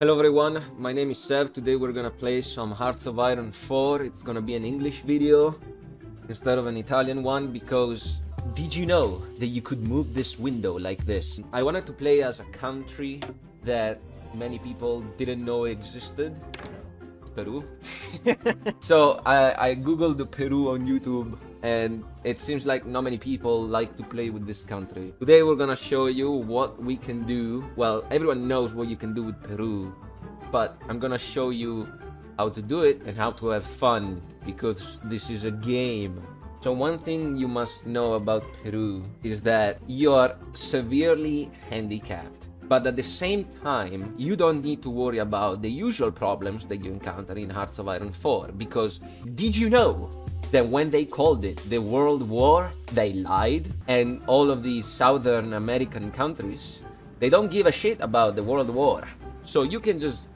Hello everyone, my name is Sev. Today we're gonna play some Hearts of Iron 4. It's gonna be an English video instead of an Italian one because did you know that you could move this window like this? I wanted to play as a country that many people didn't know existed. Peru. So I googled Peru on YouTube and it seems like not many people like to play with this country. Today we're gonna show you what we can do. Well, everyone knows what you can do with Peru, but I'm gonna show you how to do it and how to have fun because this is a game. So one thing you must know about Peru is that you are severely handicapped. But at the same time, you don't need to worry about the usual problems that you encounter in Hearts of Iron 4, because did you know that when they called it the World War, they lied? And all of these Southern American countries, they don't give a shit about the World War. So you can just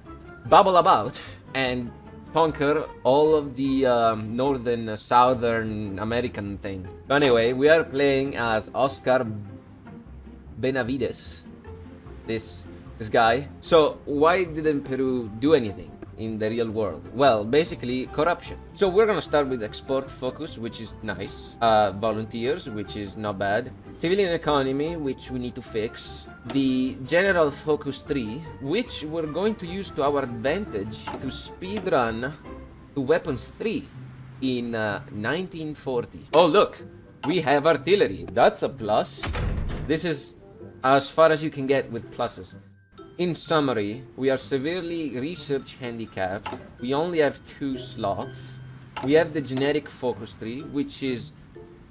babble about and conquer all of the Northern, Southern American thing. Anyway, we are playing as Oscar Benavides. This guy. So why didn't Peru do anything in the real world? Well, basically corruption. So we're gonna start with export focus, which is nice. Volunteers, which is not bad. Civilian economy, which we need to fix. The general focus 3, which we're going to use to our advantage to speedrun to weapons 3 in 1940. Oh look, we have artillery. That's a plus. This is as far as you can get with pluses. In summary, we are severely research handicapped. We only have 2 slots. We have the generic focus tree, which is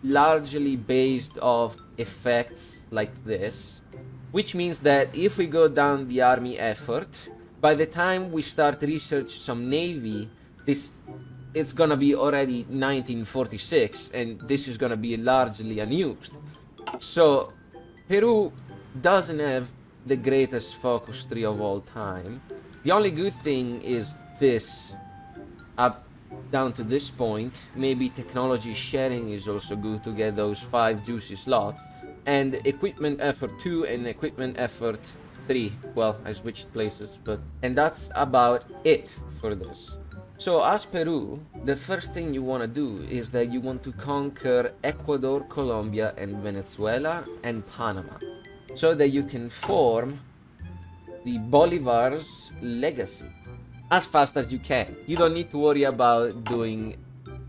largely based off effects like this, which means that if we go down the army effort, by the time we start research some navy, it's gonna be already 1946, and this is gonna be largely unused. So Peru doesn't have the greatest focus tree of all time. The only good thing is this, up down to this point. Maybe technology sharing is also good to get those 5 juicy slots. And equipment effort 2 and equipment effort 3. Well, I switched places, and that's about it for this. So as Peru, the first thing you want to do is that you want to conquer Ecuador, Colombia, and Venezuela, and Panama, so that you can form the Bolivar's legacy as fast as you can. You don't need to worry about doing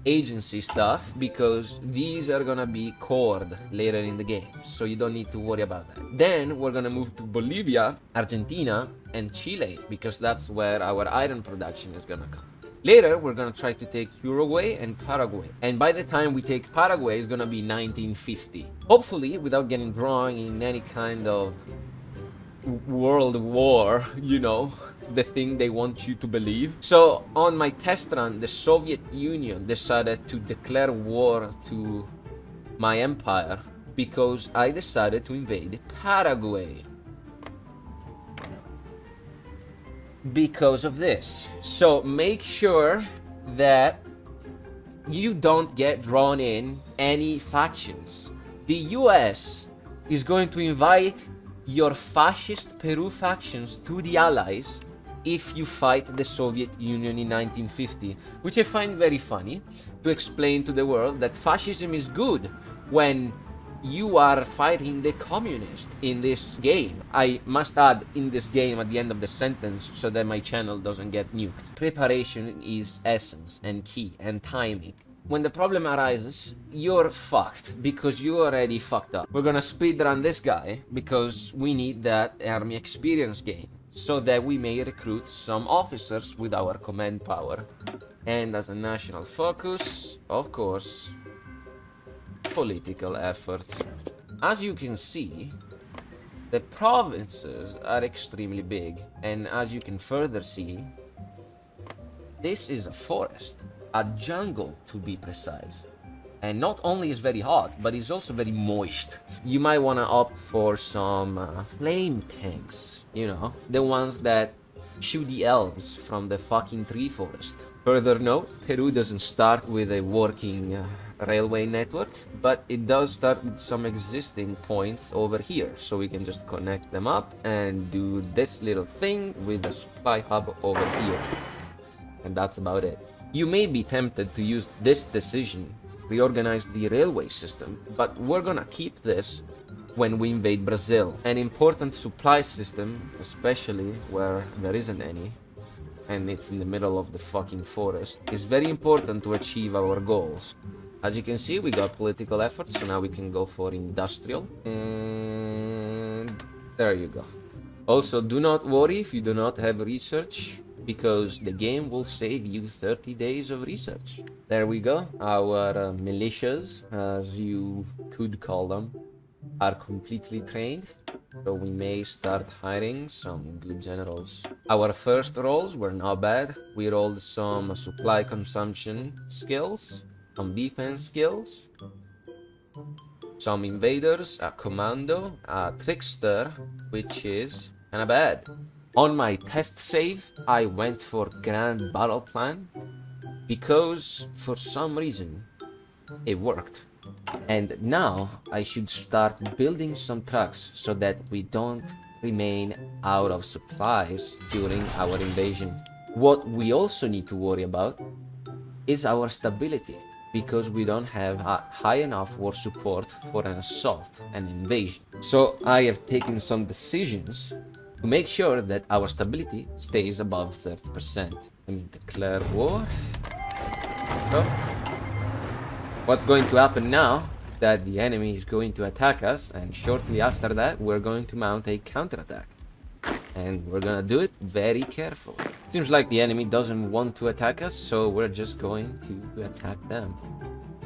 agency stuff because these are gonna be cored later in the game, so you don't need to worry about that. Then we're gonna move to Bolivia, Argentina, and Chile because that's where our iron production is gonna come. Later, we're gonna try to take Uruguay and Paraguay. And by the time we take Paraguay, it's gonna be 1950. Hopefully, without getting drawn in any kind of world war, you know, the thing they want you to believe. So, on my test run, the Soviet Union decided to declare war to my empire because I decided to invade Paraguay. Because of this. So make sure that you don't get drawn in any factions. The US is going to invite your fascist Peru factions to the Allies if you fight the Soviet Union in 1950, which I find very funny, to explain to the world that fascism is good when you are fighting the communist in this game. I must add in this game at the end of the sentence so that my channel doesn't get nuked. Preparation is essence and key and timing. When the problem arises, you're fucked because you already fucked up. We're gonna speedrun this guy because we need that army experience gain so that we may recruit some officers with our command power. And as a national focus, of course, political effort. As you can see, the provinces are extremely big, and as you can further see, this is a forest, a jungle to be precise. And not only is very hot, but it's also very moist. You might want to opt for some flame tanks, you know, the ones that Shoo the elves from the fucking tree forest. Further note, Peru doesn't start with a working railway network, but it does start with some existing points over here, so we can just connect them up and do this little thing with the supply hub over here. And that's about it. You may be tempted to use this decision, reorganize the railway system, but we're gonna keep this when we invade Brazil. An important supply system, especially where there isn't any, and it's in the middle of the fucking forest, is very important to achieve our goals. As you can see, we got political efforts, so now we can go for industrial. And there you go. Also, do not worry if you do not have research, because the game will save you 30 days of research. There we go. Our militias, as you could call them, are completely trained, so we may start hiring some good generals. Our first rolls were not bad. We rolled some supply consumption skills, some defense skills, some invaders, a commando, a trickster, which is kinda bad. On my test save, I went for Grand Battle Plan because for some reason it worked. And now I should start building some trucks so that we don't remain out of supplies during our invasion. What we also need to worry about is our stability, because we don't have high enough war support for an assault and invasion. So I have taken some decisions to make sure that our stability stays above 30%. Let me declare war. So, what's going to happen now is that the enemy is going to attack us, and shortly after that we're going to mount a counterattack. And we're gonna do it very carefully. Seems like the enemy doesn't want to attack us, so we're just going to attack them.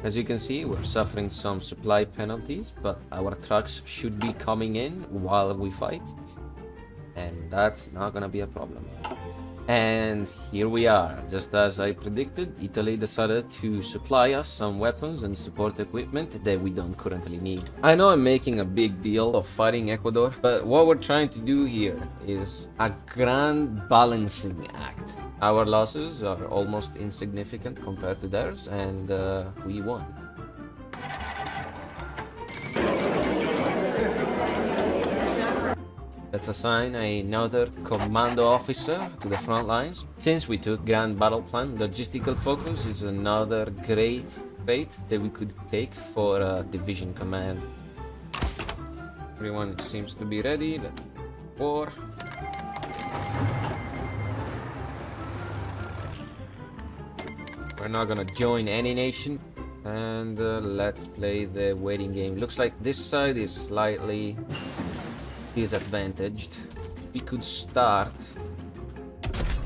As you can see, we're suffering some supply penalties, but our trucks should be coming in while we fight. And that's not gonna be a problem. And here we are. Just as I predicted, Italy decided to supply us some weapons and support equipment that we don't currently need. I know I'm making a big deal of fighting Ecuador, but what we're trying to do here is a grand balancing act. Our losses are almost insignificant compared to theirs, and we won. Let's assign another commando officer to the front lines. Since we took Grand Battle Plan, logistical focus is another great trait that we could take for division command. Everyone seems to be ready. Let's war. We're not gonna join any nation. And let's play the waiting game. Looks like this side is slightly disadvantaged. We could start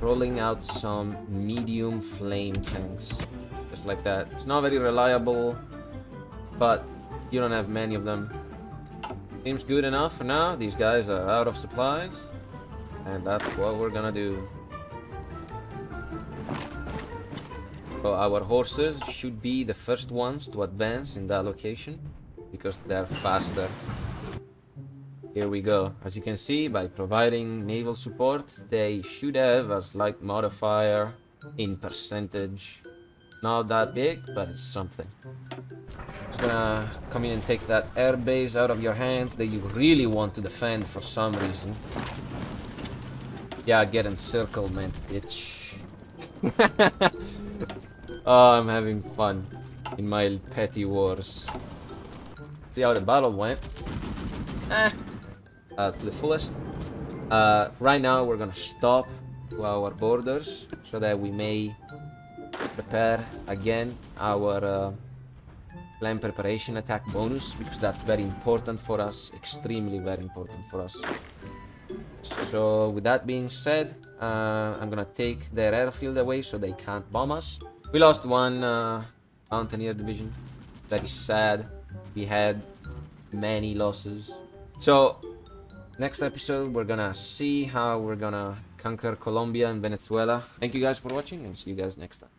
rolling out some medium flame tanks, just like that. It's not very reliable, but you don't have many of them. Seems good enough for now. These guys are out of supplies, and that's what we're gonna do. So our horses should be the first ones to advance in that location, because they're faster. Here we go. As you can see, by providing naval support, they should have a slight modifier in percentage. Not that big, but it's something. Just gonna come in and take that air base out of your hands that you really want to defend for some reason. Yeah, get encircled, man, bitch. Oh, I'm having fun in my petty wars. See how the battle went. To the fullest. Right now we're gonna stop to our borders so that we may prepare again our plan preparation attack bonus, because that's very important for us, extremely very important for us. So with that being said, I'm gonna take their airfield away so they can't bomb us. We lost one Mountaineer division, very sad. We had many losses. So next episode, we're gonna see how we're gonna conquer Colombia and Venezuela. Thank you guys for watching, and see you guys next time.